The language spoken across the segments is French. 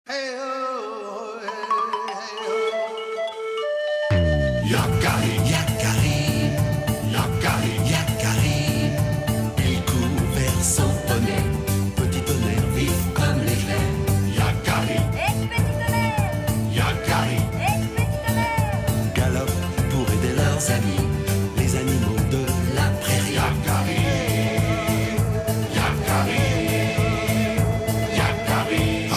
Yakari, Yakari, Yakari, Yakari. Il court vers son poney, petit tonnerre vif comme l'éclair. Yakari, Petit tonnerre, Yakari, petit tonnerre. galope pour aider leurs amis, les animaux de la prairie. Yakari, Yakari, Yakari. Oh.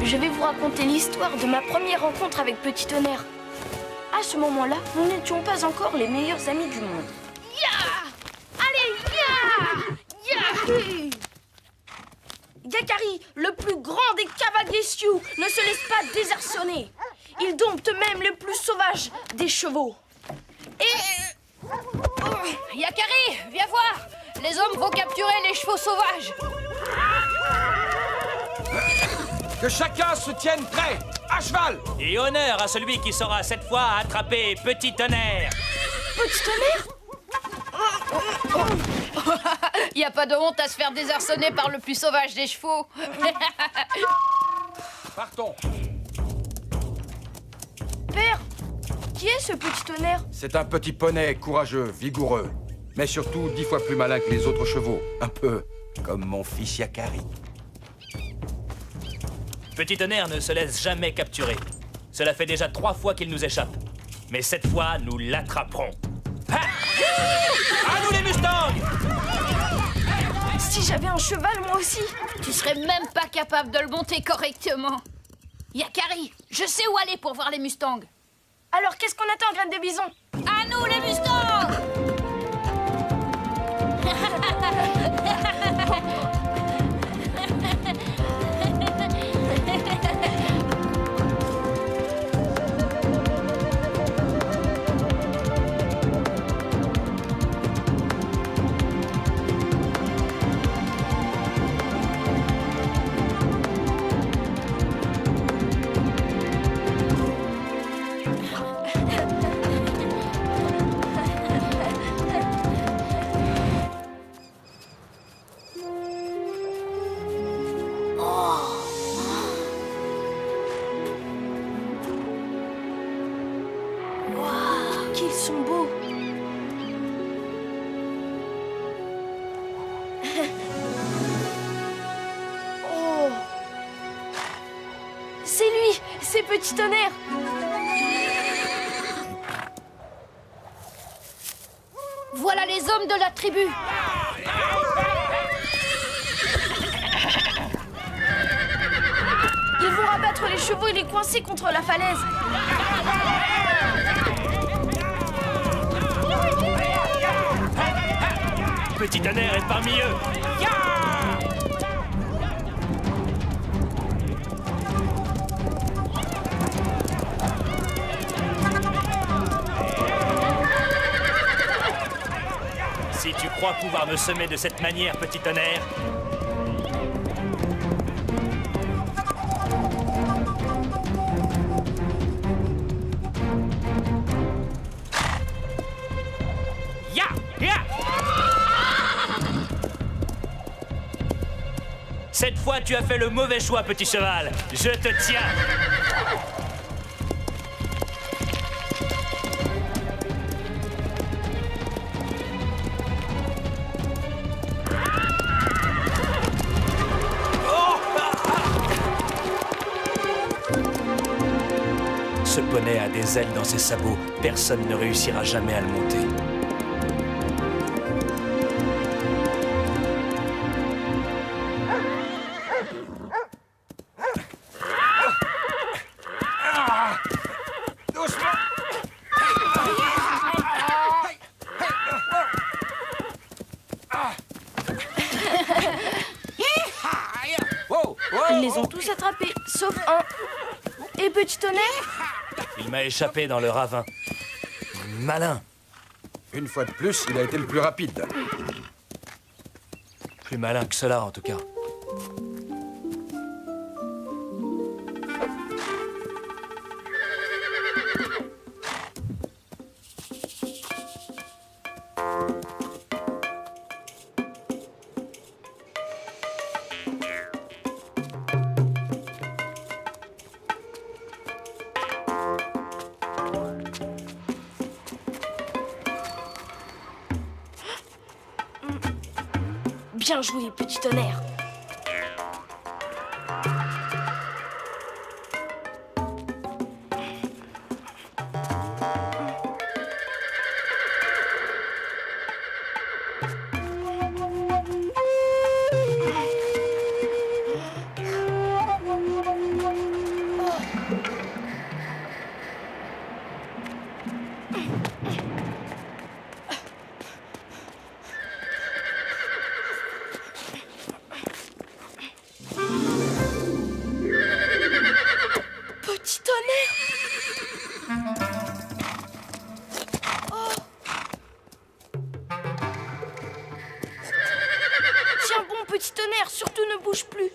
Je vais vous raconter l'histoire de ma première rencontre avec Petit Tonnerre. À ce moment-là, nous n'étions pas encore les meilleurs amis du monde. Allez, Yakari, le plus grand des cavaliers Sioux, ne se laisse pas désarçonner. Il dompte même les plus sauvages des chevaux. Yakari, viens voir. Les hommes vont capturer les chevaux sauvages. Que chacun se tienne prêt, à cheval. Et honneur à celui qui saura cette fois attraper Petit Tonnerre. Petit Tonnerre? Y a pas de honte à se faire désarçonner par le plus sauvage des chevaux. Partons. Père, qui est ce Petit Tonnerre? C'est un petit poney courageux, vigoureux, mais surtout 10 fois plus malin que les autres chevaux. Un peu comme mon fils Yakari. Petit Tonnerre ne se laisse jamais capturer. Cela fait déjà 3 fois qu'il nous échappe. Mais cette fois, nous l'attraperons. Ha! À nous les Mustangs! Si j'avais un cheval, moi aussi. Tu serais même pas capable de le monter correctement. Yakari, je sais où aller pour voir les Mustangs. Alors qu'est-ce qu'on attend, graine de bison? À nous les Mustangs! Qu'ils sont beaux. Oh. C'est lui, c'est Petit Tonnerre. Voilà les hommes de la tribu. Ils vont rabattre les chevaux et les coincer contre la falaise. Petit Tonnerre est parmi eux. Si tu crois pouvoir me semer de cette manière, Petit Tonnerre, ya, ya. Cette fois, tu as fait le mauvais choix, petit cheval. Je te tiens. Ce poney a des ailes dans ses sabots. Personne ne réussira jamais à le monter. Ils les ont tous attrapés, sauf un. Et Petit Tonnerre? Il m'a échappé dans le ravin. Malin. Une fois de plus, il a été le plus rapide. Plus malin que cela, en tout cas. Bien joué, petit tonnerre. Petit tonnerre. Tiens bon, petit tonnerre, surtout ne bouge plus.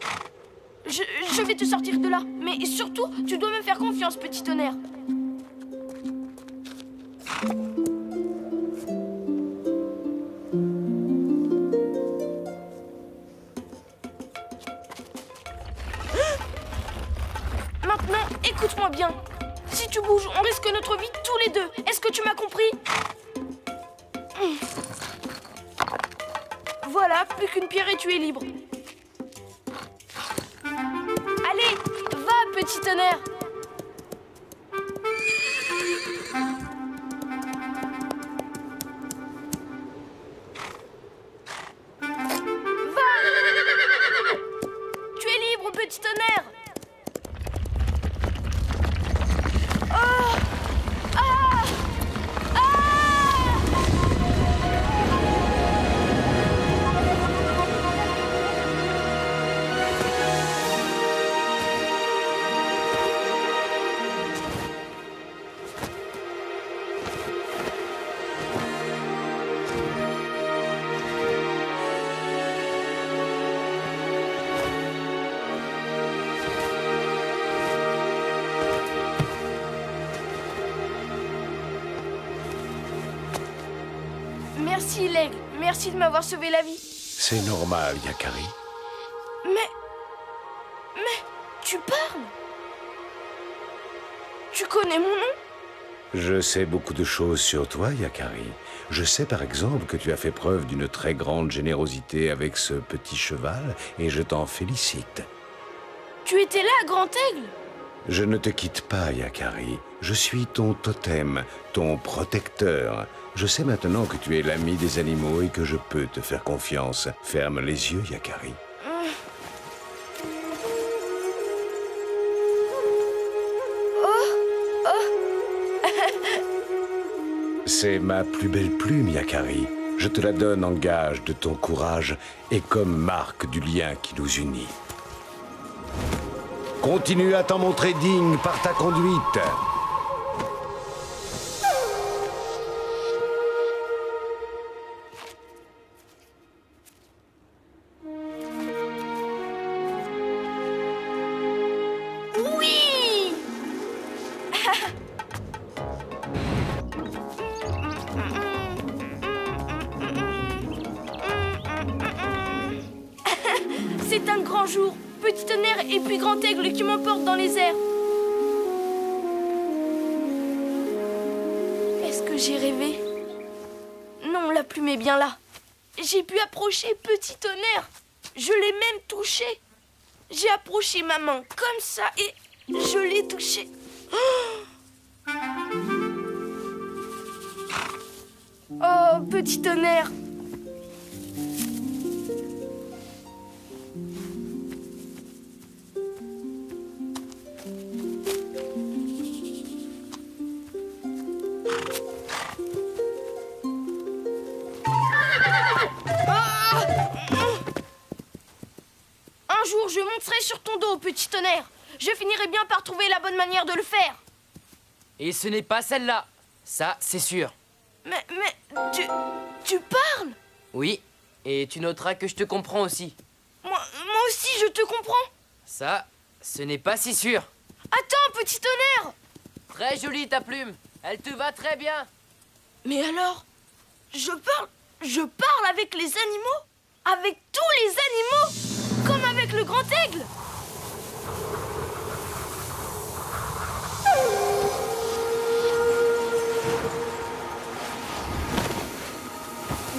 Je vais te sortir de là. Mais surtout, tu dois me faire confiance, petit tonnerre. Maintenant, écoute-moi bien. Si tu bouges, on risque notre vie tous les deux. Est-ce que tu m'as compris? Voilà, plus qu'une pierre et tu es libre. Allez, va, petit tonnerre. Va. Tu es libre, petit tonnerre. Merci, l'aigle. Merci de m'avoir sauvé la vie. C'est normal, Yakari. Mais, tu parles? Tu connais mon nom? Je sais beaucoup de choses sur toi, Yakari. Je sais par exemple que tu as fait preuve d'une très grande générosité avec ce petit cheval et je t'en félicite. Tu étais là, Grand Aigle? Je ne te quitte pas, Yakari. Je suis ton totem, ton protecteur. Je sais maintenant que tu es l'ami des animaux et que je peux te faire confiance. Ferme les yeux, Yakari. C'est ma plus belle plume, Yakari. Je te la donne en gage de ton courage et comme marque du lien qui nous unit. Continue à t'en montrer digne par ta conduite. Oui! C'est un grand jour. Petit tonnerre et puis Grand Aigle qui m'emporte dans les airs. Est-ce que j'ai rêvé? Non, la plume est bien là. J'ai pu approcher Petit Tonnerre. Je l'ai même touché. J'ai approché ma main comme ça et je l'ai touché. Oh, Petit Tonnerre. Un jour, je monterai sur ton dos, Petit Tonnerre. Je finirai bien par trouver la bonne manière de le faire. Et ce n'est pas celle-là. Ça, c'est sûr. Mais tu parles? Oui, et tu noteras que je te comprends aussi. Moi aussi, je te comprends. Ça, ce n'est pas si sûr. Attends, Petit Tonnerre. Très jolie ta plume. Elle te va très bien. Mais alors, je parle avec les animaux? Avec tous les animaux? Comme avec le Grand Aigle?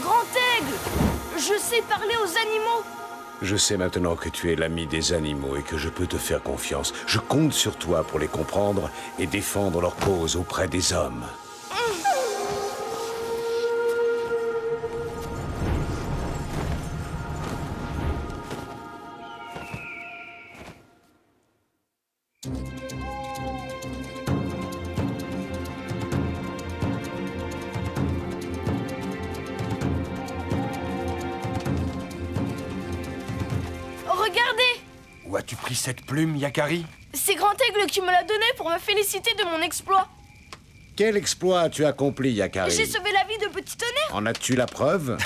Grand Aigle, je Je sais parler aux animaux. Je sais maintenant que tu es l'ami des animaux et que je peux te faire confiance. Je compte sur toi pour les comprendre et défendre leur cause auprès des hommes. Regardez! Où as-tu pris cette plume, Yakari? C'est Grand Aigle qui me l'a donné pour me féliciter de mon exploit. Quel exploit as-tu accompli, J'ai Yakari? sauvé la vie de Petit Tonnerre. En as-tu la preuve?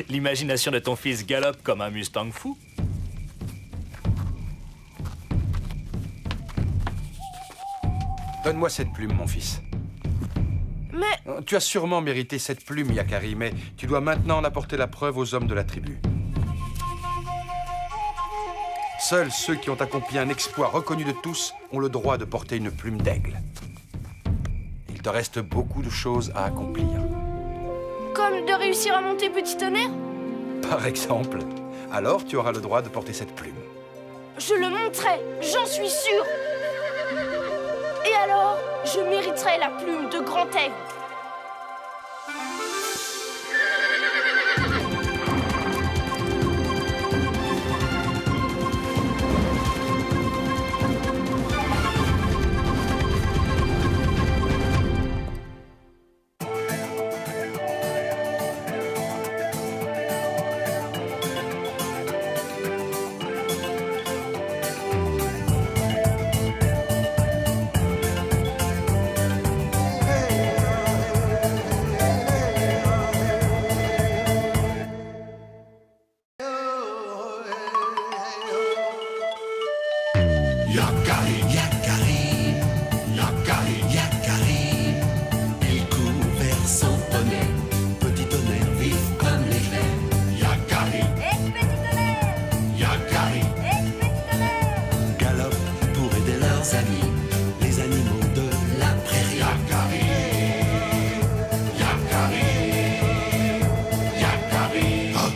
L'imagination de ton fils galope comme un Mustang fou. Donne-moi cette plume, mon fils. Mais Tu as sûrement mérité cette plume, Yakari, mais tu dois maintenant en apporter la preuve aux hommes de la tribu. Seuls ceux qui ont accompli un exploit reconnu de tous ont le droit de porter une plume d'aigle. Il te reste beaucoup de choses à accomplir. comme de réussir à monter Petit Tonnerre, Par exemple, alors tu auras le droit de porter cette plume. je le monterai, j'en suis sûre. Et alors, je mériterai la plume de Grand Aigle. Yakari, Yakari, Yakari, Yakari. Il court vers son poney, Petit Tonnerre vif comme l'éclair. Yakari, Et Petit Tonnerre. Yakari, Et Petit Tonnerre. galope pour aider leurs amis, les animaux de la prairie. Yakari, Yakari, Yakari. Oh.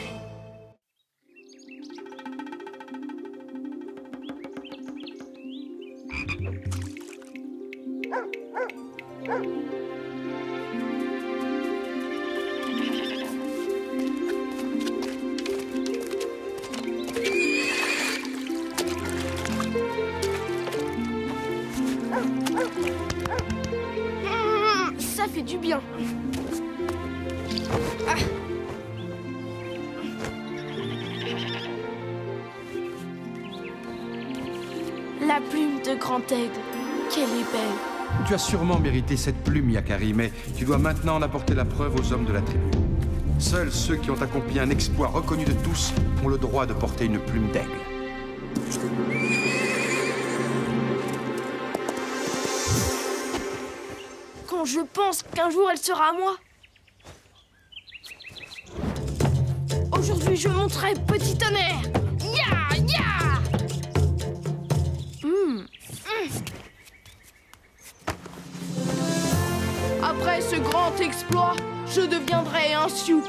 Ça fait du bien. Ah. La plume de Grand Aigle, qu'elle est belle. Tu as sûrement mérité cette plume, Yakari, mais tu dois maintenant en apporter la preuve aux hommes de la tribu. Seuls ceux qui ont accompli un exploit reconnu de tous ont le droit de porter une plume d'aigle. Quand je pense qu'un jour elle sera à moi. Aujourd'hui, je monterai Petit Tonnerre. Ya, ya. Après ce grand exploit, je deviendrai un Sioux,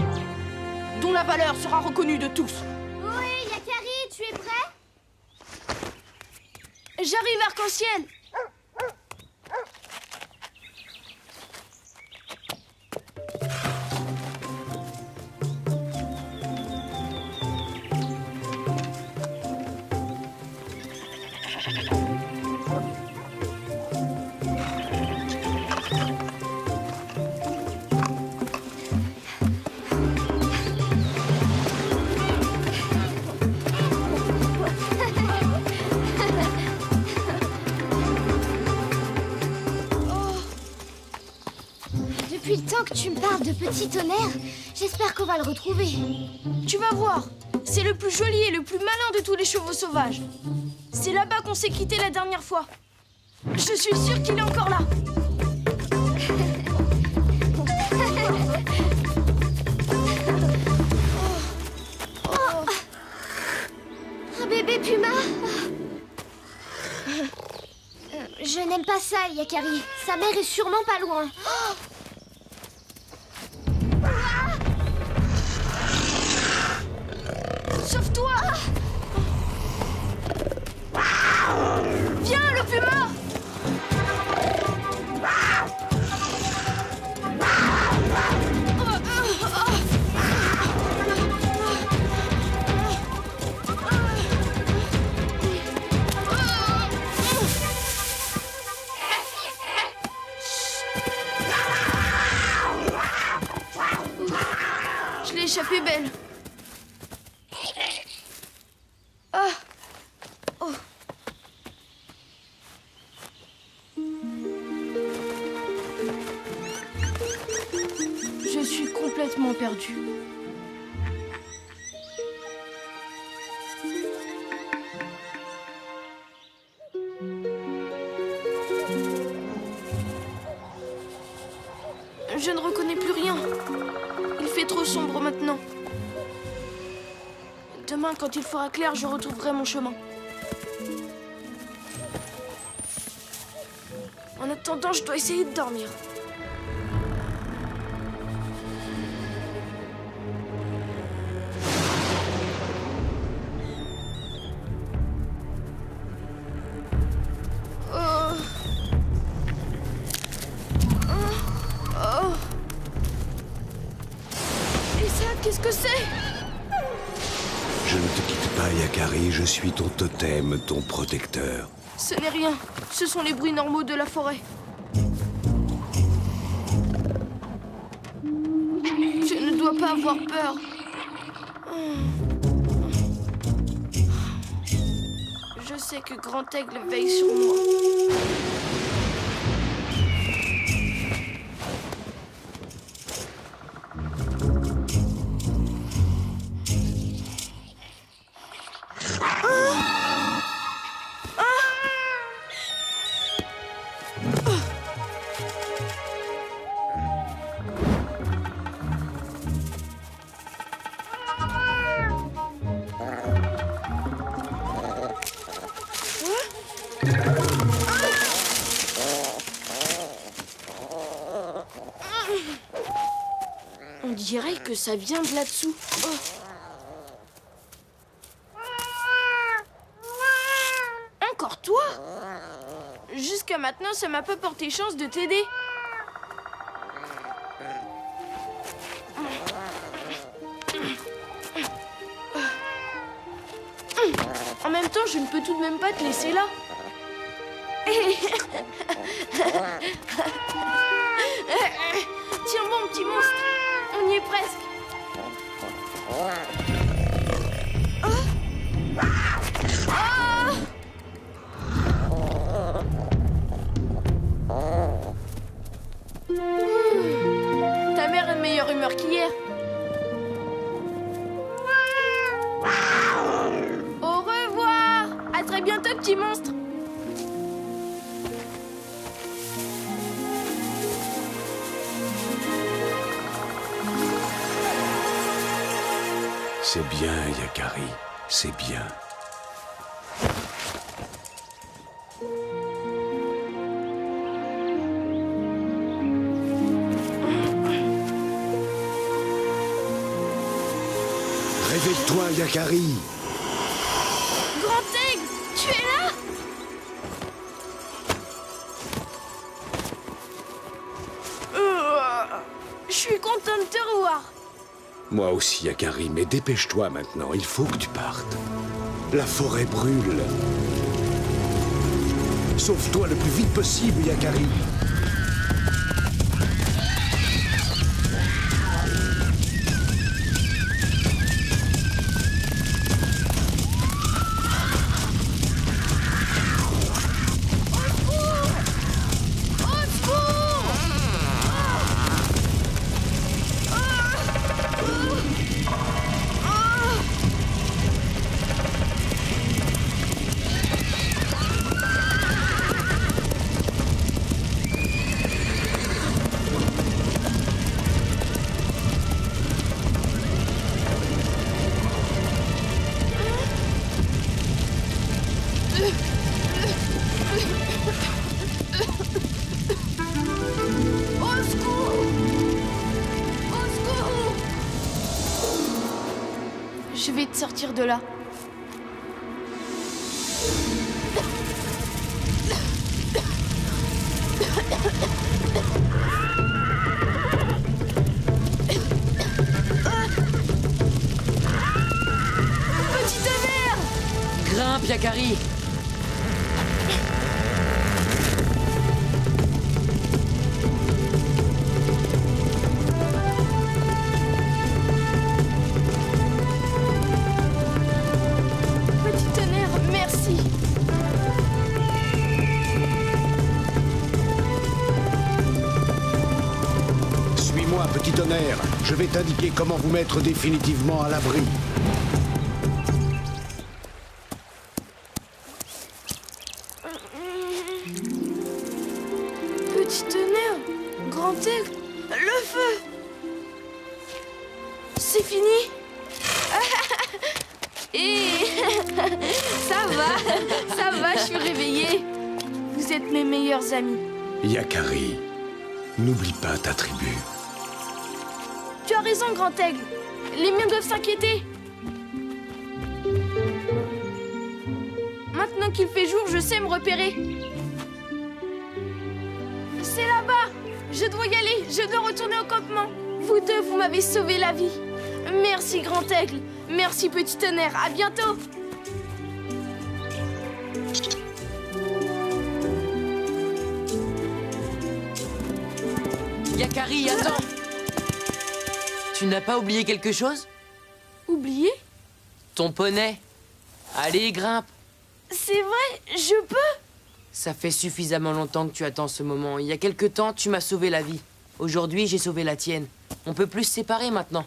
dont la valeur sera reconnue de tous. Oui, Yakari, tu es prêt? J'arrive, Arc-en-Ciel. Depuis le temps que tu me parles de Petit Tonnerre, j'espère qu'on va le retrouver. Tu vas voir, c'est le plus joli et le plus malin de tous les chevaux sauvages. C'est là-bas qu'on s'est quitté la dernière fois. Je suis sûre qu'il est encore là. Un bébé puma. Je n'aime pas ça, Yakari. Sa mère est sûrement pas loin. l'échappée belle. Ah. Oh. Je suis complètement perdue. Je ne reconnais plus rien. Il fait trop sombre maintenant. Demain, quand il fera clair, je retrouverai mon chemin. En attendant, je dois essayer de dormir. Qu'est-ce que c'est? Je ne te quitte pas, Yakari. Je suis ton totem, ton protecteur. Ce n'est rien. Ce sont les bruits normaux de la forêt. Je ne dois pas avoir peur. Je sais que Grand Aigle veille sur moi. On dirait que ça vient de là-dessous. Oh. Encore toi? Jusqu'à maintenant, ça m'a pas porté chance de t'aider. En même temps, je ne peux tout de même pas te laisser là. Tiens bon, petit monstre. On y est presque. Ta mère est de meilleure humeur qu'hier. Au revoir. À très bientôt, petit monstre. C'est bien, Yakari. C'est bien. Réveille-toi, Yakari. Grand Aigle, tu es là? Je suis content de te revoir. Moi aussi, Yakari, mais dépêche-toi maintenant. Il faut que tu partes. La forêt brûle. Sauve-toi le plus vite possible, Yakari. Je vais te sortir de là. Petit tonnerre! Grimpe, Yakari. Suis-moi, petit tonnerre. Je vais t'indiquer comment vous mettre définitivement à l'abri. Petit tonnerre, grand aigle, le feu. C'est fini. Et ça va, je suis réveillée. Vous êtes mes meilleurs amis. Yakari, n'oublie pas ta tribu. Tu as raison, grand aigle. Les miens doivent s'inquiéter. Maintenant qu'il fait jour, je sais me repérer. C'est là-bas. Je dois y aller. Je dois retourner au campement. Vous deux, vous m'avez sauvé la vie. Merci, grand aigle. Merci, petit tonnerre. À bientôt. Yakari, attends! Tu n'as pas oublié quelque chose? Oublié? Ton poney. Allez, grimpe. C'est vrai, je peux? Ça fait suffisamment longtemps que tu attends ce moment. Il y a quelque temps, tu m'as sauvé la vie. Aujourd'hui, j'ai sauvé la tienne. On peut plus se séparer maintenant.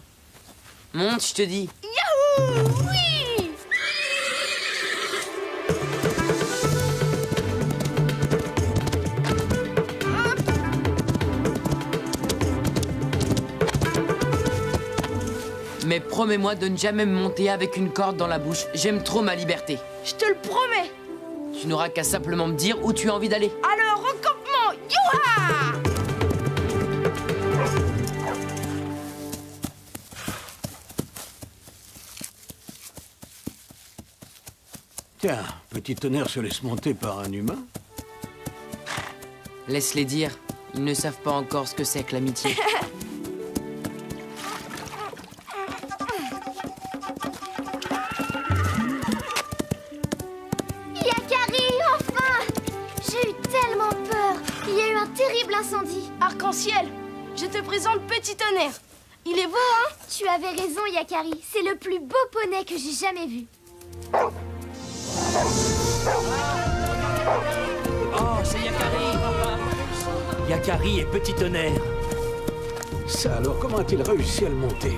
Monte, je te dis. Yahoo! Oui! Mais promets-moi de ne jamais me monter avec une corde dans la bouche. J'aime trop ma liberté. Je te le promets. Tu n'auras qu'à simplement me dire où tu as envie d'aller. Alors, au campement! Youha! Tiens, petit tonnerre se laisse monter par un humain. Laisse-les dire. Ils ne savent pas encore ce que c'est que l'amitié. Yakari, enfin! J'ai eu tellement peur. Il y a eu un terrible incendie. Arc-en-ciel, je te présente Petit Tonnerre. Il est beau, hein? Tu avais raison, Yakari. C'est le plus beau poney que j'ai jamais vu. Oh, c'est Yakari! Yakari et Petit Tonnerre. Ça alors, comment a-t-il réussi à le monter?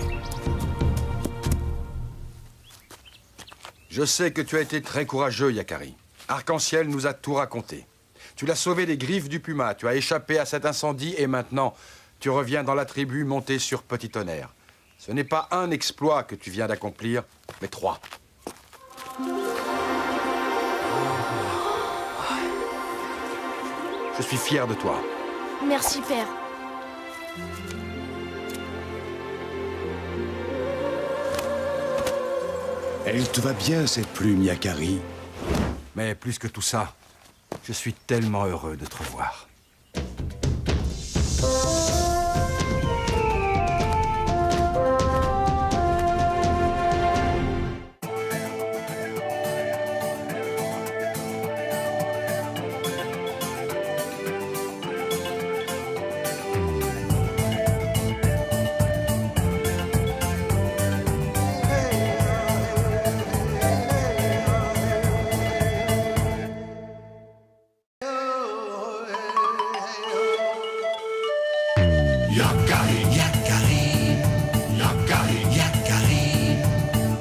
Je sais que tu as été très courageux, Yakari. Arc-en-ciel nous a tout raconté. Tu l'as sauvé des griffes du puma, tu as échappé à cet incendie et maintenant, tu reviens dans la tribu monté sur Petit Tonnerre. Ce n'est pas un exploit que tu viens d'accomplir, mais 3. Je suis fier de toi. Merci, père. Elle te va bien, cette plume, Yakari. Mais plus que tout ça, je suis tellement heureux de te revoir. Yakari, Yakari, Yakari, Yakari.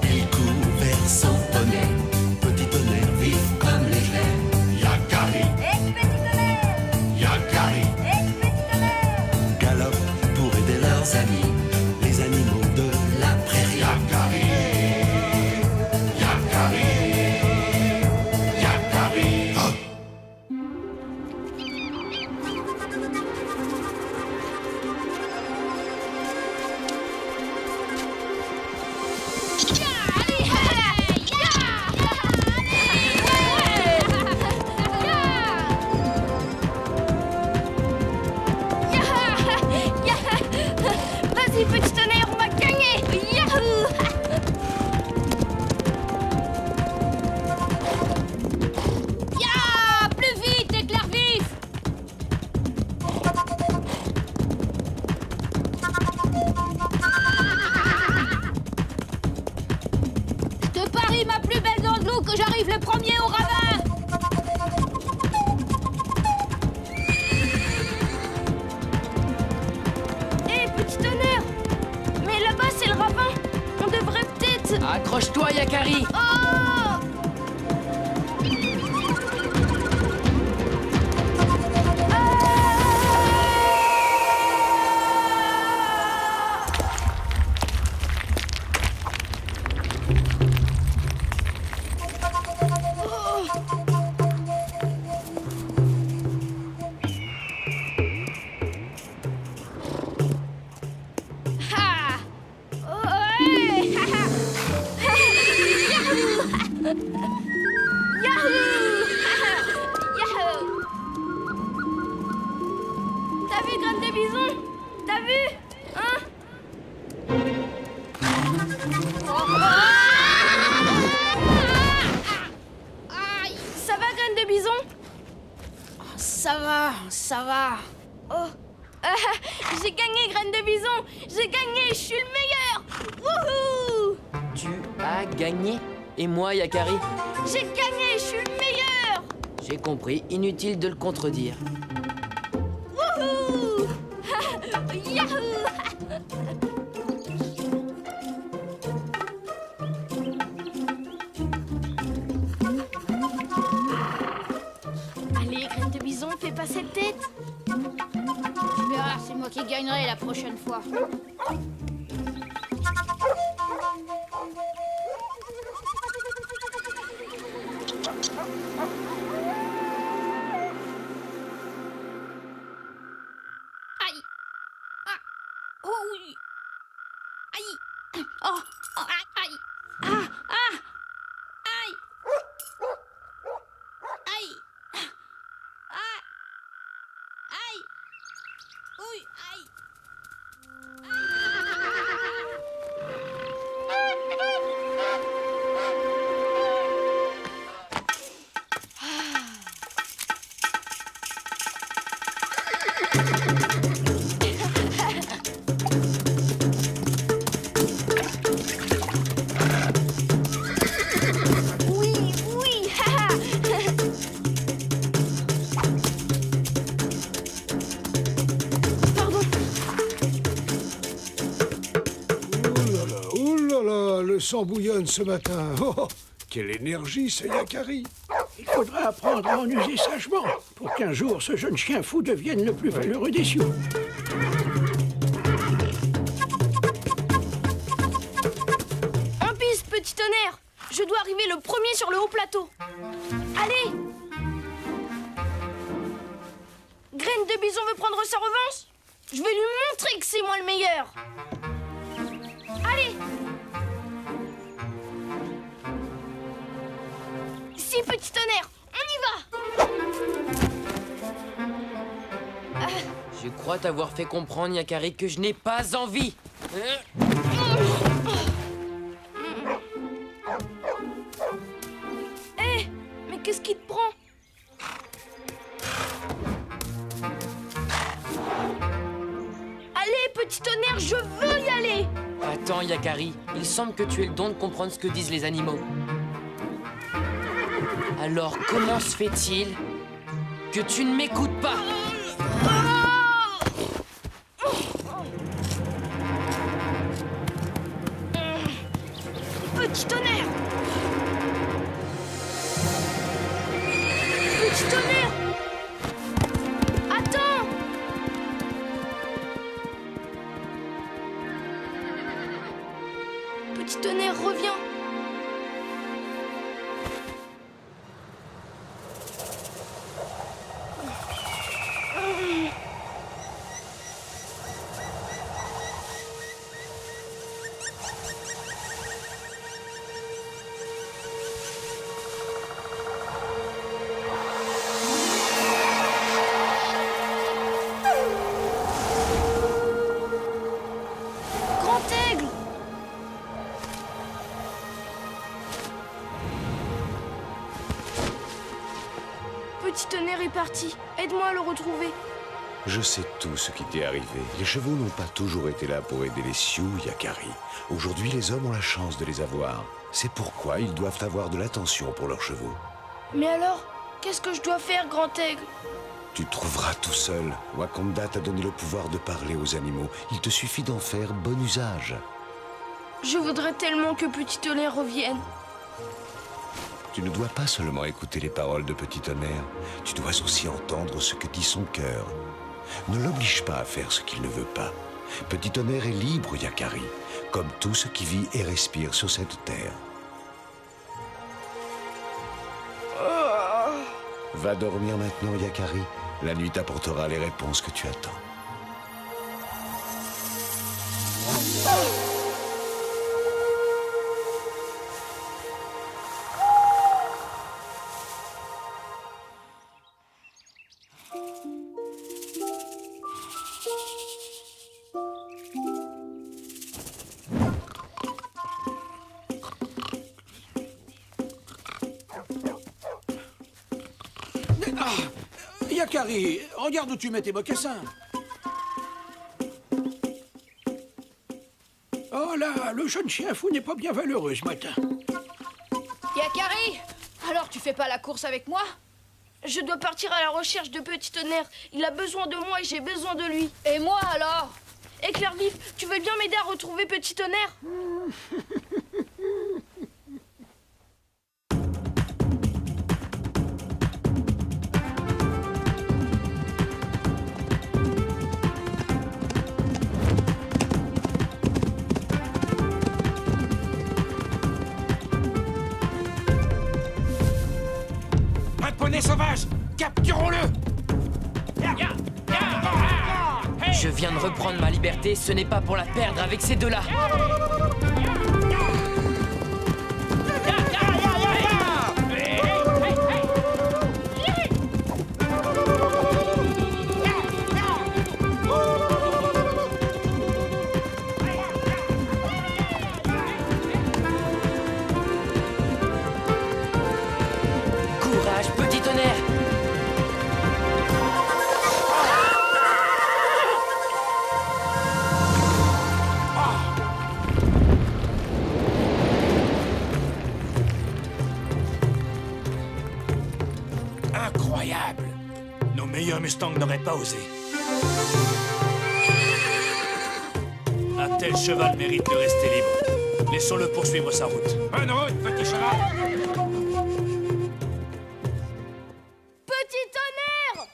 Il court vers son poney, petit tonnerre vif comme l'éclair. Yakari, Yakari, galope pour aider leurs amis, les animaux de la prairie. Yakari, Yakari, Yakari. Oh. Vas-y, Petit Tonnerre, on va gagner! Yahoo! Ya! Plus vite, éclair vif! Je te parie ma plus belle dent de loup que j'arrive le premier au ravin! Hé, Petit Tonnerre! Accroche-toi, Yakari. Ha! Ouais! Yahoo! Yahoo! T'as vu, Graine de Bison? T'as vu? Hein? Ça va, Graine de Bison? Ça va, ça va. Oh! J'ai gagné, Graine de Bison! J'ai gagné! Je suis le meilleur! Wouhou! Tu as gagné? Et moi, Yakari? J'ai gagné! Je suis le meilleur! J'ai compris, inutile de le contredire. Wouhou! Yahoo! Allez, Graine de Bison, fais pas cette tête! Tu verras, c'est moi qui gagnerai la prochaine fois. Aïe! Ah! Oh oui! Aïe! Oh! Oh, aïe! Ah! Ah! Aïe! Aïe! Ah! Aïe! Oui, aïe! Oui, oui! Pardon! Oh là là, le sang bouillonne ce matin. Oh, quelle énergie, ce Yakari. Il faudra apprendre à en user sagement pour qu'un jour ce jeune chien fou devienne le plus valeureux des sioux. En piste, petit tonnerre! Je dois arriver le premier sur le haut plateau. Allez! Graine de Bison veut prendre sa revanche? Je vais lui montrer que c'est moi le meilleur. Allez! Si, petit tonnerre, on y va! Je crois t'avoir fait comprendre, Yakari, que je n'ai pas envie. Hé, mais qu'est-ce qui te prend? Allez, petit tonnerre, je veux y aller! Attends, Yakari, il semble que tu aies le don de comprendre ce que disent les animaux. Alors, comment se fait-il que tu ne m'écoutes pas? Petit tonnerre! Petit tonnerre! Attends! Petit tonnerre, reviens! Grand aigle! Petit tonnerre est parti. Aide-moi à le retrouver. Je sais tout ce qui t'est arrivé. Les chevaux n'ont pas toujours été là pour aider les Sioux, Yakari. Aujourd'hui, les hommes ont la chance de les avoir. C'est pourquoi ils doivent avoir de l'attention pour leurs chevaux. Mais alors, qu'est-ce que je dois faire, grand aigle? Tu trouveras tout seul. Wakanda t'a donné le pouvoir de parler aux animaux. Il te suffit d'en faire bon usage. Je voudrais tellement que Petit Tonnerre revienne. Tu ne dois pas seulement écouter les paroles de Petit Tonnerre, tu dois aussi entendre ce que dit son cœur. Ne l'oblige pas à faire ce qu'il ne veut pas. Petit Tonnerre est libre, Yakari, comme tout ce qui vit et respire sur cette terre. Va dormir maintenant, Yakari. La nuit t'apportera les réponses que tu attends. Yakari, regarde où tu mets tes mocassins. Oh là, le jeune chien fou n'est pas bien valeureux ce matin. Yakari, alors tu fais pas la course avec moi? Je dois partir à la recherche de Petit Tonnerre. Il a besoin de moi et j'ai besoin de lui. Et moi alors? Éclair vif, tu veux bien m'aider à retrouver Petit Tonnerre? Un poney sauvage! Capturons-le! Je viens de reprendre ma liberté, ce n'est pas pour la perdre avec ces deux-là. Courage, Petit Tonnerre! Incroyable! Nos meilleurs Mustangs n'auraient pas osé. Un tel cheval mérite de rester libre. Laissons-le poursuivre sa route. Bonne route, petit cheval! Petit Tonnerre!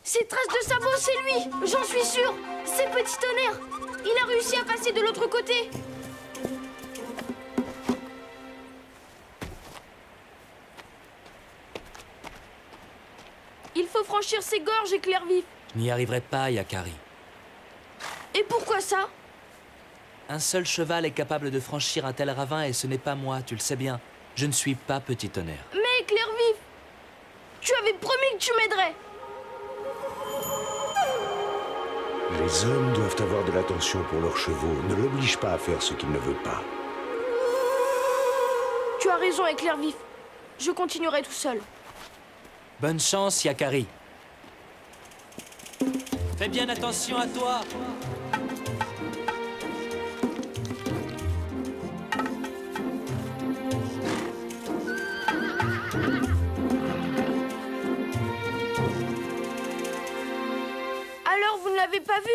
Ces traces de sabots, c'est lui! J'en suis sûre! C'est Petit Tonnerre! Il a réussi à passer de l'autre côté! Il faut franchir ces gorges, Éclair vif. Je n'y arriverai pas, Yakari. Et pourquoi ça? Un seul cheval est capable de franchir un tel ravin et ce n'est pas moi, tu le sais bien. Je ne suis pas Petit Tonnerre. Mais Éclair vif, tu avais promis que tu m'aiderais. Les hommes doivent avoir de l'attention pour leurs chevaux. Ne l'oblige pas à faire ce qu'il ne veut pas. Tu as raison, Éclair vif. Je continuerai tout seul. Bonne chance, Yakari. Fais bien attention à toi. Alors, vous ne l'avez pas vu?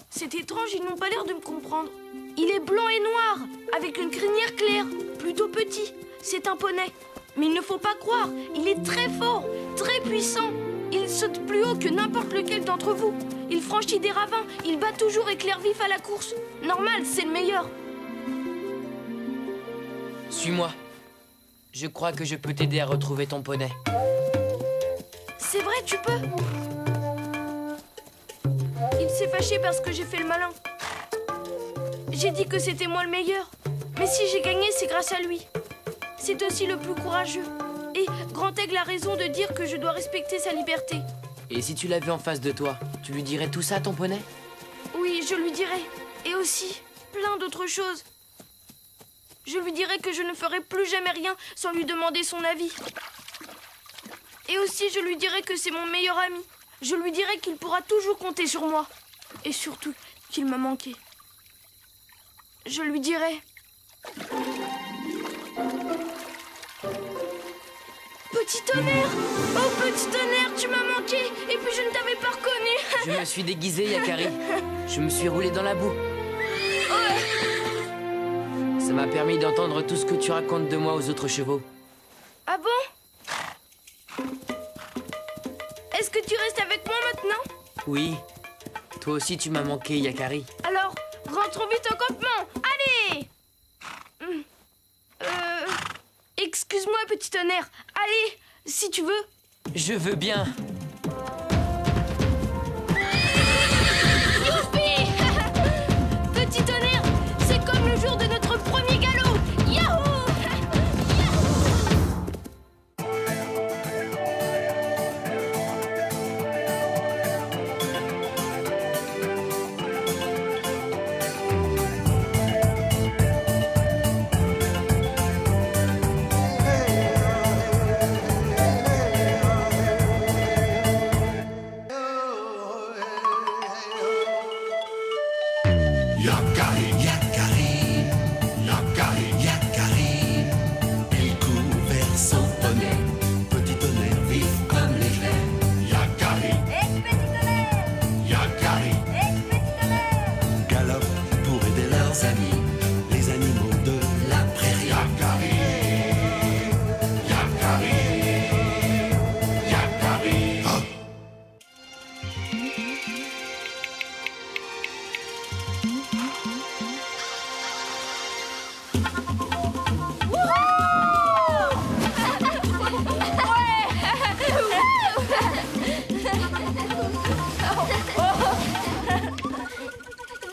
C'est étrange, ils n'ont pas l'air de me comprendre. Il est blanc et noir, avec une crinière claire, plutôt petit. C'est un poney. Mais il ne faut pas croire, il est très fort, très puissant. Il saute plus haut que n'importe lequel d'entre vous. Il franchit des ravins, il bat toujours Éclair vif à la course. Normal, c'est le meilleur. Suis-moi. Je crois que je peux t'aider à retrouver ton poney. C'est vrai, tu peux. Il s'est fâché parce que j'ai fait le malin. J'ai dit que c'était moi le meilleur. Mais si j'ai gagné, c'est grâce à lui. C'est aussi le plus courageux. Et Grand Aigle a raison de dire que je dois respecter sa liberté. Et si tu l'avais en face de toi, tu lui dirais tout ça à ton poney? Oui, je lui dirai. Et aussi, plein d'autres choses. Je lui dirai que je ne ferai plus jamais rien sans lui demander son avis. Et aussi, je lui dirai que c'est mon meilleur ami. Je lui dirai qu'il pourra toujours compter sur moi. Et surtout, qu'il m'a manqué. Je lui dirai... Petit Tonnerre! Oh, Petit Tonnerre, tu m'as manqué! Et puis je ne t'avais pas reconnu! Je me suis déguisé, Yakari. Je me suis roulé dans la boue. Ça m'a permis d'entendre tout ce que tu racontes de moi aux autres chevaux. Ah bon? Est-ce que tu restes avec moi maintenant? Oui. Toi aussi, tu m'as manqué, Yakari. Alors, rentrons vite au campement. Allez! Excuse-moi, petit tonnerre. Allez, si tu veux. Je veux bien. Youpi! Petit tonnerre, c'est comme le jour de notre premier galop. Yahoo! Yakari, Yakari, Yakari, Yakari. Il court vers son poney. Petit tonnerre vif comme l'éclair. Yakari, Yakari, galope pour aider leurs amis, les animaux de la prairie. Yakari, Yakari, Yakari. Oh.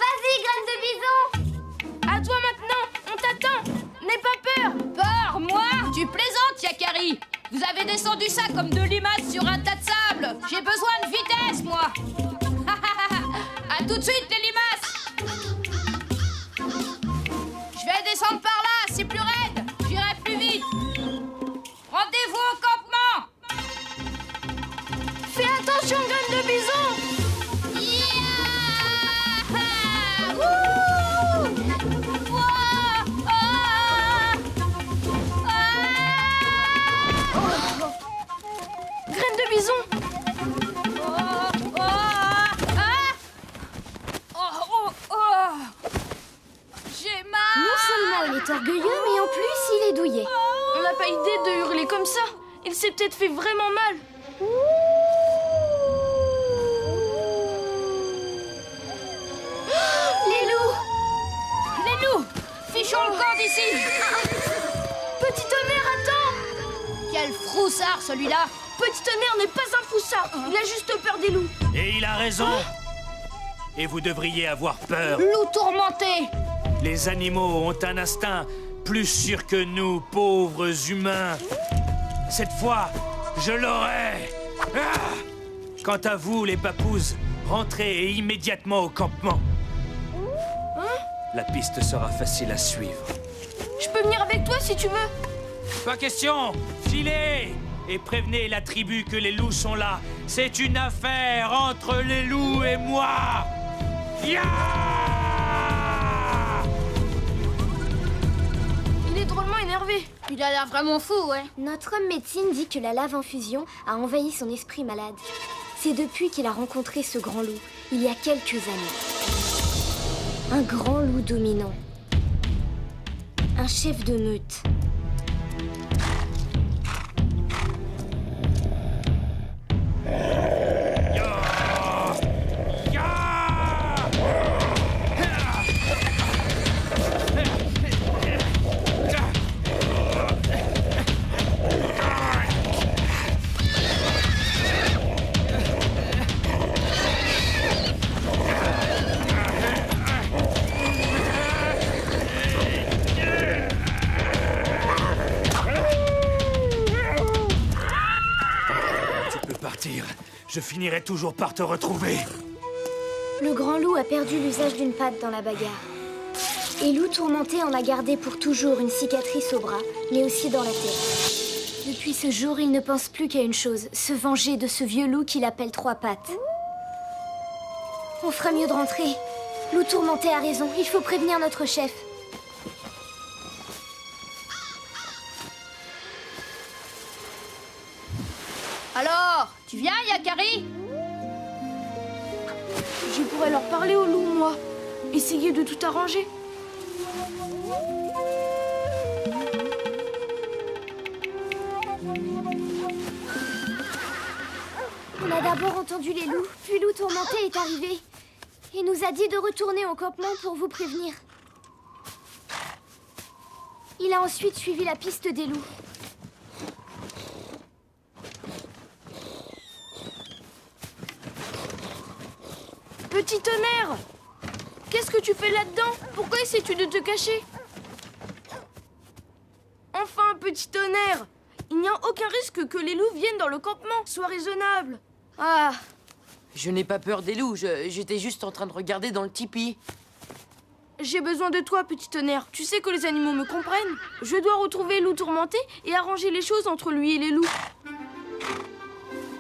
Vas-y, graine de bison! À toi maintenant, on t'attend. N'aie pas peur. Peur, moi? Tu plaisantes, Yakari. Vous avez descendu ça comme deux limaces sur un tas de sable. J'ai besoin de vitesse, moi. À tout de suite, les limaces. Je vais descendre par là, c'est plus raide. J'irai plus vite. Rendez-vous au campement. Fais attention, graine de bison. Graine de bison. J'ai mal. Non seulement il est orgueilleux, mais en plus il est douillet. On n'a pas idée de hurler comme ça. Il s'est peut-être fait vraiment mal. Les loups! Les loups, fichons le camp d'ici. Petit tonnerre, attends. Quel froussard, celui-là. Petit tonnerre n'est pas un foussard. Il a juste peur des loups. Et il a raison. Et vous devriez avoir peur. Loup tourmenté. Les animaux ont un instinct plus sûr que nous, pauvres humains. Cette fois, je l'aurai. Ah! Quant à vous, les papouses, rentrez immédiatement au campement. La piste sera facile à suivre. Je peux venir avec toi si tu veux. Pas question. Filez et prévenez la tribu que les loups sont là. C'est une affaire entre les loups et moi. Ya! Il est drôlement énervé. Il a l'air vraiment fou, ouais. Notre homme médecine dit que la lave en fusion a envahi son esprit malade. C'est depuis qu'il a rencontré ce grand loup, il y a quelques années. Un grand loup dominant. Un chef de meute. Je finirai toujours par te retrouver. Le grand loup a perdu l'usage d'une patte dans la bagarre. Et Loup Tourmenté en a gardé pour toujours une cicatrice au bras, mais aussi dans la tête. Depuis ce jour, il ne pense plus qu'à une chose, se venger de ce vieux loup qu'il appelle Trois Pattes. On fera mieux de rentrer. Loup Tourmenté a raison, il faut prévenir notre chef. Alors, tu viens, Yakari? Je pourrais leur parler aux loups, moi. Essayer de tout arranger. On a d'abord entendu les loups, puis Loup Tourmenté est arrivé. Il nous a dit de retourner au campement pour vous prévenir. Il a ensuite suivi la piste des loups. Petit tonnerre! Qu'est-ce que tu fais là-dedans? Pourquoi essaies-tu de te cacher? Enfin, petit tonnerre! Il n'y a aucun risque que les loups viennent dans le campement. Sois raisonnable. Ah! Je n'ai pas peur des loups, j'étais juste en train de regarder dans le tipi. J'ai besoin de toi, petit tonnerre. Tu sais que les animaux me comprennent. Je dois retrouver Loup Tourmenté et arranger les choses entre lui et les loups.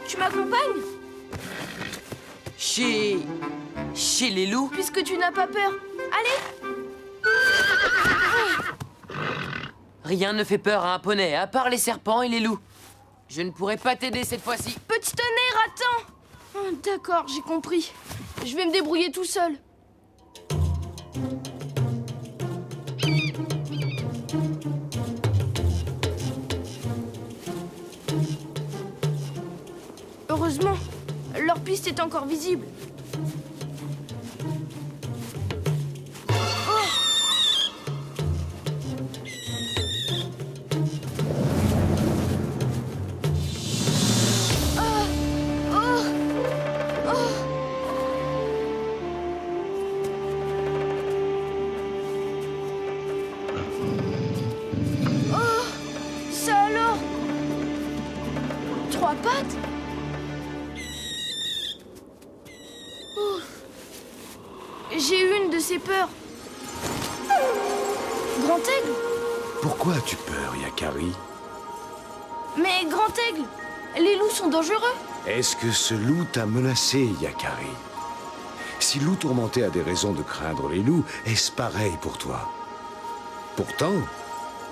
Tu m'accompagnes? Chez les loups? Puisque tu n'as pas peur. Allez! Rien ne fait peur à un poney, à part les serpents et les loups. Je ne pourrai pas t'aider cette fois-ci. Petit tonnerre, attends! Oh, d'accord, j'ai compris. Je vais me débrouiller tout seul. Heureusement, leur piste est encore visible. J'ai eu une de ces peurs. Grand Aigle? Pourquoi as-tu peur, Yakari? Mais Grand Aigle, les loups sont dangereux. Est-ce que ce loup t'a menacé, Yakari? Si Loup Tourmenté a des raisons de craindre les loups, est-ce pareil pour toi? Pourtant,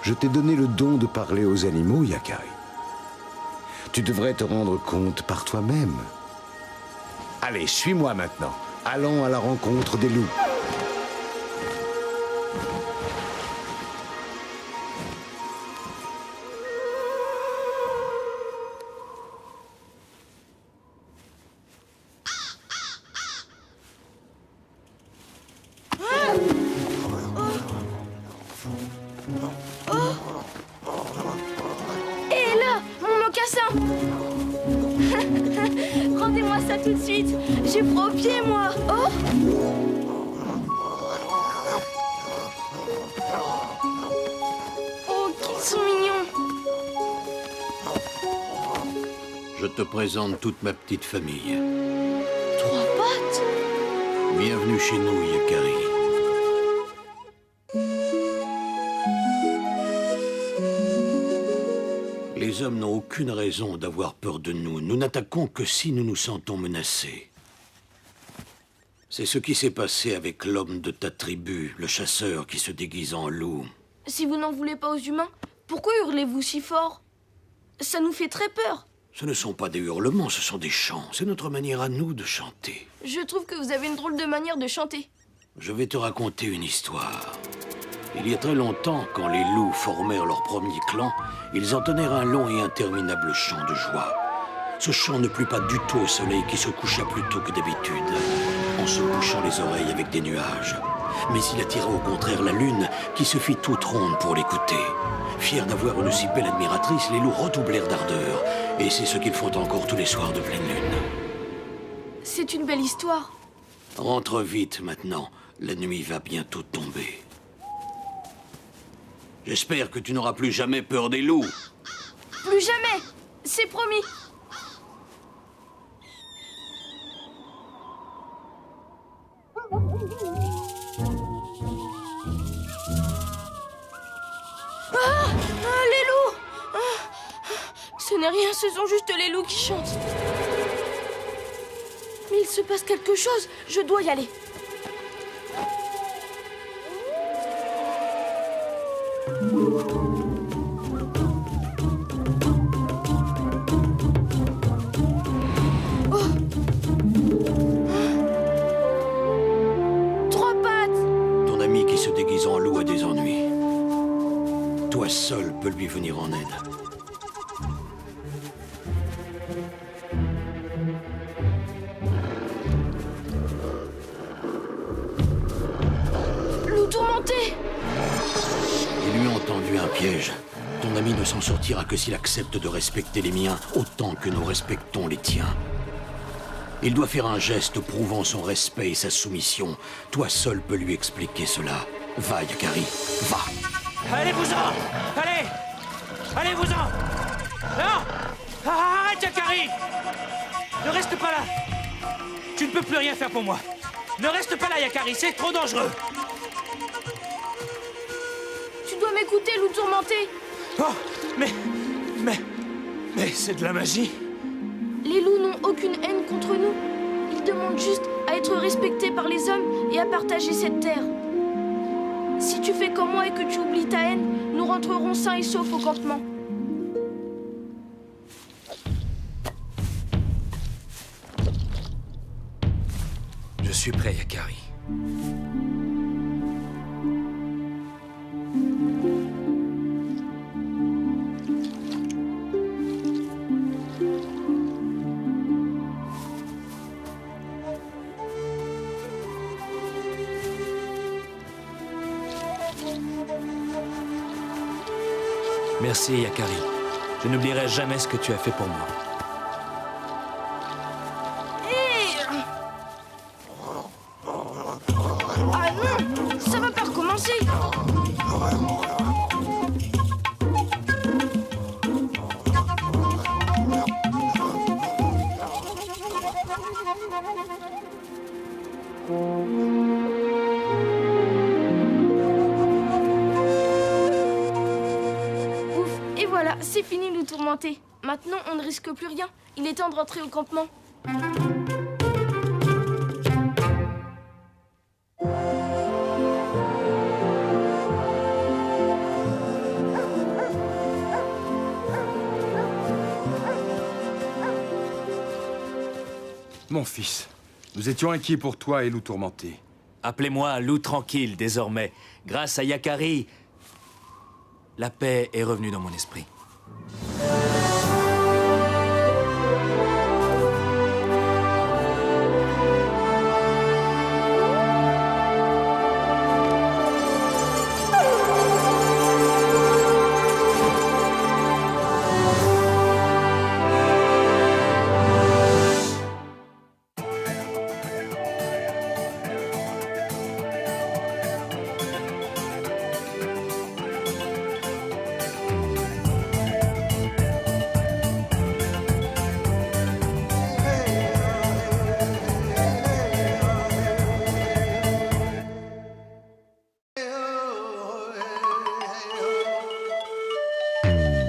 je t'ai donné le don de parler aux animaux, Yakari. Tu devrais te rendre compte par toi-même. Allez, suis-moi maintenant. Allons à la rencontre des loups. Et là, mon mocassin! Rendez-moi ça tout de suite. J'ai froid aux pieds, moi. Oh! Oh, qu'ils sont mignons. Je te présente toute ma petite famille. 3 pattes? Bienvenue chez nous, Yakari. Les hommes n'ont aucune raison d'avoir peur de nous. Nous n'attaquons que si nous nous sentons menacés. C'est ce qui s'est passé avec l'homme de ta tribu, le chasseur qui se déguise en loup. Si vous n'en voulez pas aux humains, pourquoi hurlez-vous si fort? Ça nous fait très peur. Ce ne sont pas des hurlements, ce sont des chants. C'est notre manière à nous de chanter. Je trouve que vous avez une drôle de manière de chanter. Je vais te raconter une histoire. Il y a très longtemps, quand les loups formèrent leur premier clan, ils entonnèrent un long et interminable chant de joie. Ce chant ne plut pas du tout au soleil qui se coucha plus tôt que d'habitude, en se bouchant les oreilles avec des nuages. Mais il attira au contraire la lune, qui se fit toute ronde pour l'écouter. Fiers d'avoir une si belle admiratrice, les loups redoublèrent d'ardeur. Et c'est ce qu'ils font encore tous les soirs de pleine lune. C'est une belle histoire. Rentre vite maintenant, la nuit va bientôt tomber. J'espère que tu n'auras plus jamais peur des loups. Plus jamais, c'est promis. Les loups! Ce n'est rien, ce sont juste les loups qui chantent. Mais il se passe quelque chose, je dois y aller. soi-disant loup a des ennuis. Toi seul peux lui venir en aide. Loup tourmenté! Il lui a entendu un piège. Ton ami ne s'en sortira que s'il accepte de respecter les miens autant que nous respectons les tiens. Il doit faire un geste prouvant son respect et sa soumission. Toi seul peux lui expliquer cela. Va, Yakari, va. Allez-vous-en! Allez! Allez-vous-en! Non! Arrête, Yakari! Ne reste pas là! Tu ne peux plus rien faire pour moi. Ne reste pas là, Yakari, c'est trop dangereux. Tu dois m'écouter, loup tourmenté. Oh, mais c'est de la magie. Les loups n'ont aucune haine contre nous. Ils demandent juste à être respectés par les hommes et à partager cette terre. Si tu fais comme moi et que tu oublies ta haine, nous rentrerons sains et saufs au campement. Je suis prêt, Yakari. Merci, Yakari. Je n'oublierai jamais ce que tu as fait pour moi. Ah non! Ça va pas recommencer! Ouf, et voilà, c'est fini loup tourmenté. Maintenant, on ne risque plus rien. Il est temps de rentrer au campement. Mon fils, nous étions inquiets pour toi et loup tourmenté. Appelez-moi loup tranquille désormais. Grâce à Yakari, la paix est revenue dans mon esprit.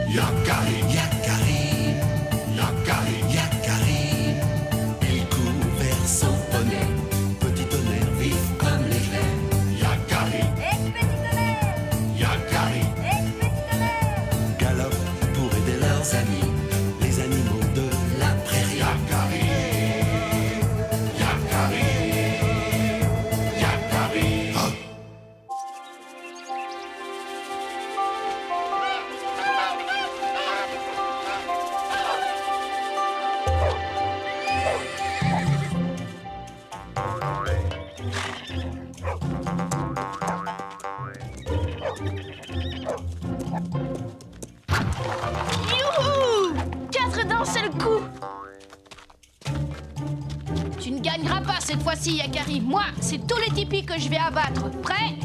Yakari, Yakari, Yakari, Yakari. Il court vers son poney, petit tonnerre vif comme l'éclair. Yakari, petit tonnerre, Yakari, petit tonnerre. Galope pour aider leurs amis, les animaux de la prairie. Yakari, Yakari, Yakari. Oh. Youhou! 4 d'un seul coup! Tu ne gagneras pas cette fois-ci, Yakari. Moi, c'est tous les tipis que je vais abattre. Prêt?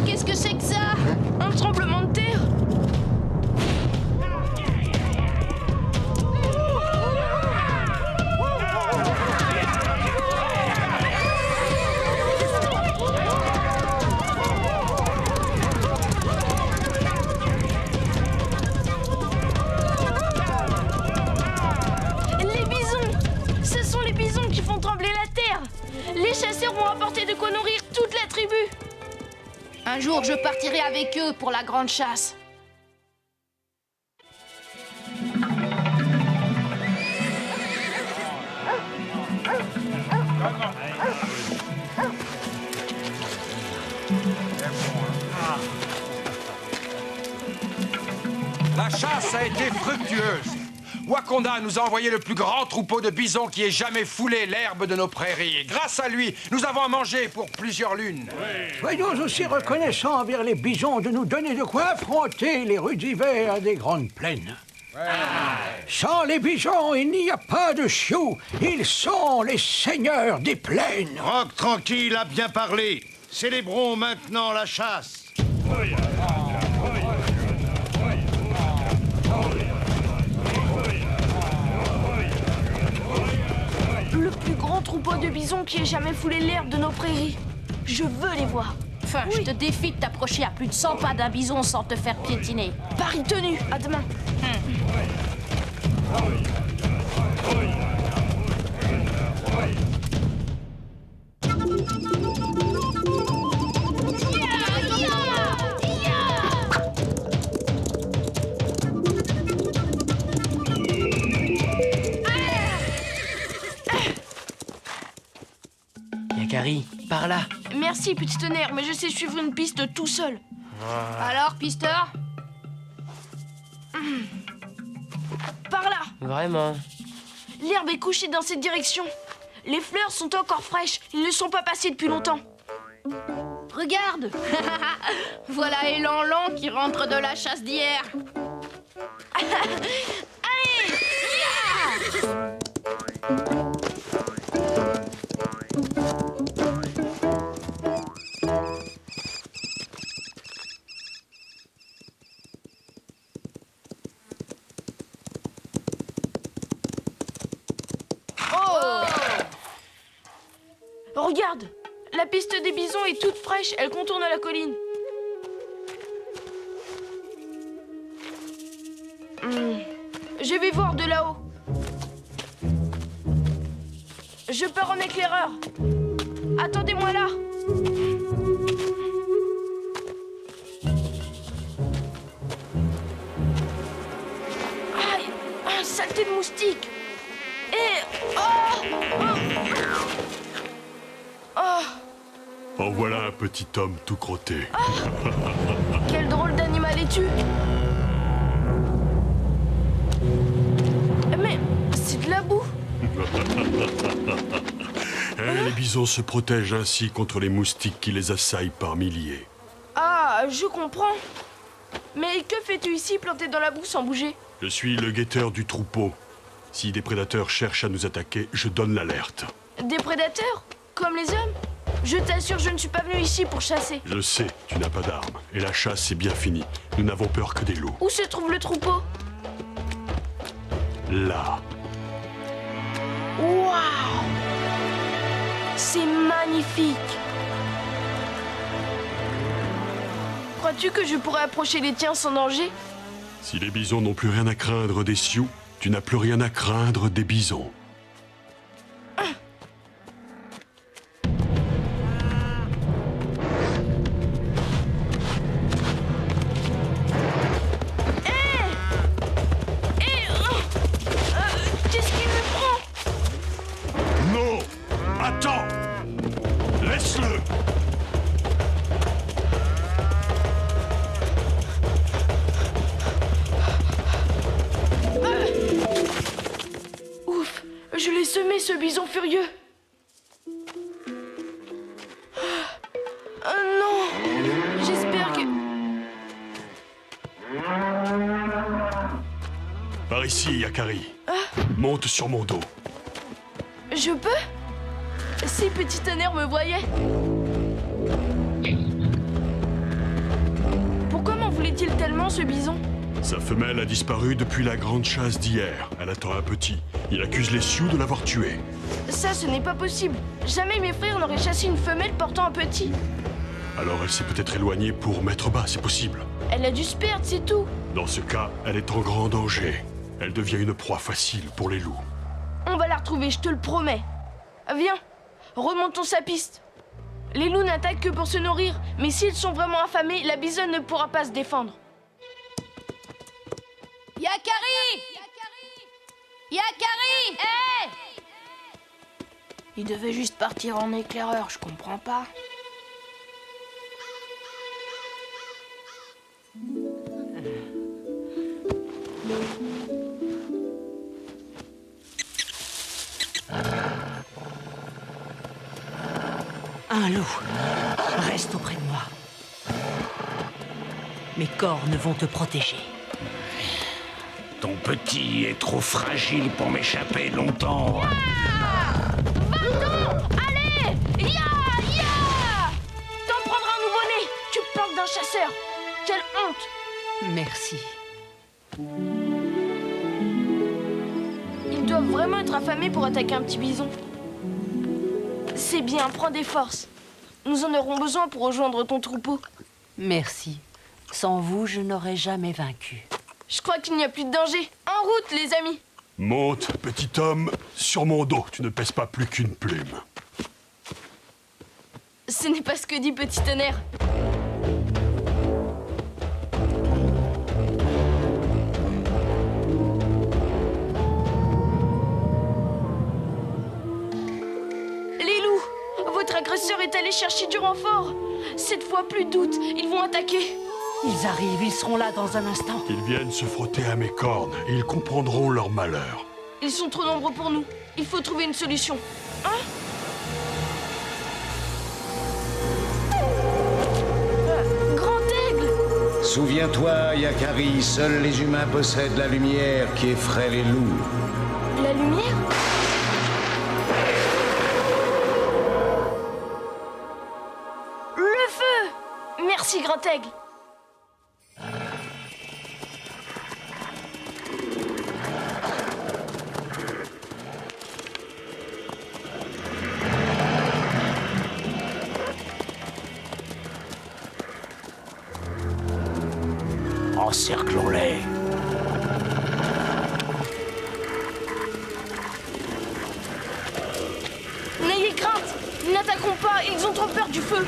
Qu'est-ce que c'est que ça? Un tremblement de terre! Les bisons! Ce sont les bisons qui font trembler la terre! Les chasseurs vont apporter de quoi nourrir toute la tribu! Un jour, je partirai avec eux pour la grande chasse. La chasse a été fructueuse. Wakanda nous a envoyé le plus grand troupeau de bisons qui ait jamais foulé l'herbe de nos prairies. Et grâce à lui, nous avons à manger pour plusieurs lunes. Soyons aussi reconnaissants envers les bisons de nous donner de quoi affronter les rudes hivers des grandes plaines. Sans les bisons, il n'y a pas de chioux. Ils sont les seigneurs des plaines. Rock tranquille a bien parlé. Célébrons maintenant la chasse. Le plus grand troupeau de bisons qui ait jamais foulé l'herbe de nos prairies. Je veux les voir. Enfin, je te défie de t'approcher à plus de 100 pas d'un bison sans te faire piétiner. Pari tenu, à demain. Yakari, par là. Merci, petit tonnerre, mais je sais suivre une piste tout seul. Alors, pisteur? Par là. Vraiment? L'herbe est couchée dans cette direction. Les fleurs sont encore fraîches. Ils ne sont pas passés depuis longtemps. Regarde. Voilà Élan Lent qui rentre de la chasse d'hier. Allez, regarde, la piste des bisons est toute fraîche. Elle contourne la colline. Je vais voir de là-haut. Je pars en éclaireur. Attendez-moi là. Aïe, un saleté de moustique. Et... En voilà un petit homme tout crotté. Quel drôle d'animal es-tu? Mais c'est de la boue. Les bisons se protègent ainsi contre les moustiques qui les assaillent par milliers. Ah, je comprends. Mais que fais-tu ici planté dans la boue sans bouger? Je suis le guetteur du troupeau. Si des prédateurs cherchent à nous attaquer, je donne l'alerte. Des prédateurs? Comme les hommes? Je t'assure, je ne suis pas venu ici pour chasser. Je sais, tu n'as pas d'armes. Et la chasse est bien finie. Nous n'avons peur que des loups. Où se trouve le troupeau? Là. Waouh! C'est magnifique! Crois-tu que je pourrais approcher les tiens sans danger? Si les bisons n'ont plus rien à craindre des sioux, tu n'as plus rien à craindre des bisons. Qu'est-ce qu'il me prend? Non! Attends! Laisse-le! Ouf! Je l'ai semé, ce bison furieux! Oh non! J'espère que... Par ici, Yakari. Monte sur mon dos. Je peux? Si Petit Tonnerre me voyait. Pourquoi m'en voulait-il tellement, ce bison? Sa femelle a disparu depuis la grande chasse d'hier. Elle attend un petit. Il accuse les sioux de l'avoir tué. Ça, ce n'est pas possible. Jamais mes frères n'auraient chassé une femelle portant un petit. Alors elle s'est peut-être éloignée pour mettre bas, c'est possible. Elle a dû se perdre, c'est tout. Dans ce cas, elle est en grand danger. Elle devient une proie facile pour les loups. On va la retrouver, je te le promets. Viens, remontons sa piste. Les loups n'attaquent que pour se nourrir, mais s'ils sont vraiment affamés, la bisonne ne pourra pas se défendre. Yakari! Yakari! Hé! Il devait juste partir en éclaireur, je comprends pas. Un loup, reste auprès de moi. Mes cornes vont te protéger. Ton petit est trop fragile pour m'échapper longtemps. Va-t'en! Allez! Ya! T'en prendras un nouveau-né! Tu te planques d'un chasseur! Quelle honte! Merci. Ils doivent vraiment être affamés pour attaquer un petit bison. C'est bien, prends des forces. Nous en aurons besoin pour rejoindre ton troupeau. Merci. Sans vous, je n'aurais jamais vaincu. Je crois qu'il n'y a plus de danger. En route, les amis! Monte, petit homme, sur mon dos. Tu ne pèses pas plus qu'une plume. Ce n'est pas ce que dit Petit Tonnerre. Les loups, votre agresseur est allé chercher du renfort. Cette fois, plus de doute, ils vont attaquer. Ils arrivent, ils seront là dans un instant. Ils viennent se frotter à mes cornes et ils comprendront leur malheur. Ils sont trop nombreux pour nous. Il faut trouver une solution. Hein? Grand aigle! Souviens-toi, Yakari, seuls les humains possèdent la lumière qui effraie les loups. La lumière? Le feu! Merci, Grand aigle. Encerclons-les. N'ayez crainte! N'attaquons pas, ils ont trop peur du feu.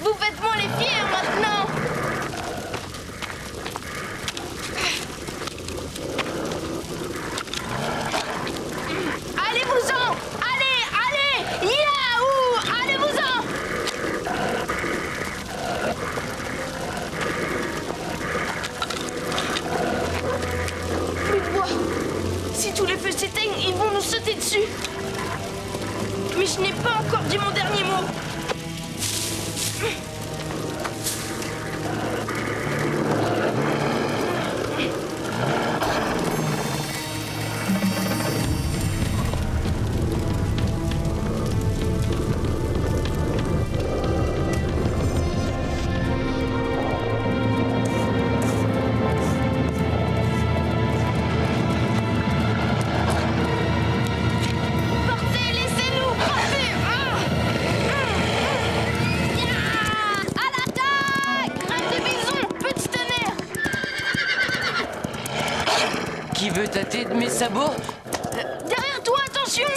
Vous faites moins les fiers maintenant! Allez-vous-en! Allez! Yaouh! Allez-vous-en! Plus de bois! Si tous les feux s'éteignent, ils vont nous sauter dessus! Mais je n'ai pas encore dit mon dernier mot! Portez, laissez-nous! Portez! À l'attaque! Rêve de bison! Petit tonnerre! Qui veut tâter de mes sabots? Derrière toi, attention!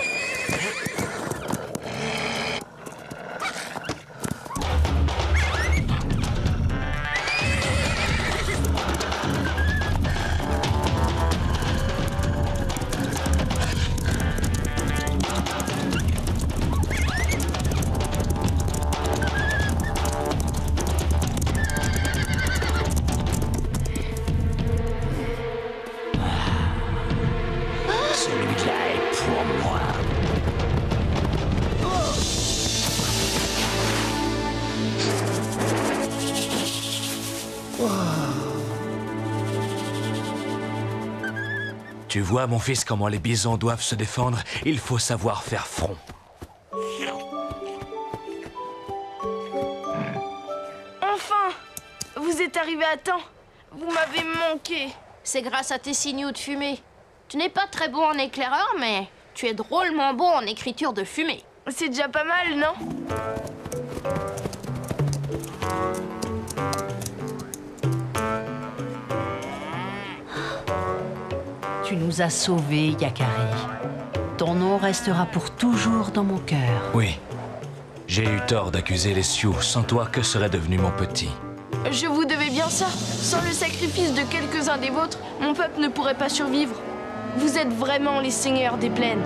Celui-là est pour moi. Tu vois, mon fils, comment les bisons doivent se défendre? Il faut savoir faire front. Enfin! Vous êtes arrivé à temps. Vous m'avez manqué. C'est grâce à tes signaux de fumée. Tu n'es pas très bon en éclaireur, mais tu es drôlement bon en écriture de fumée. C'est déjà pas mal, non? Tu nous as sauvés, Yakari. ton nom restera pour toujours dans mon cœur. Oui. J'ai eu tort d'accuser les Sioux. Sans toi, que serait devenu mon petit? Je vous devais bien ça. Sans le sacrifice de quelques-uns des vôtres, mon peuple ne pourrait pas survivre. Vous êtes vraiment les seigneurs des plaines.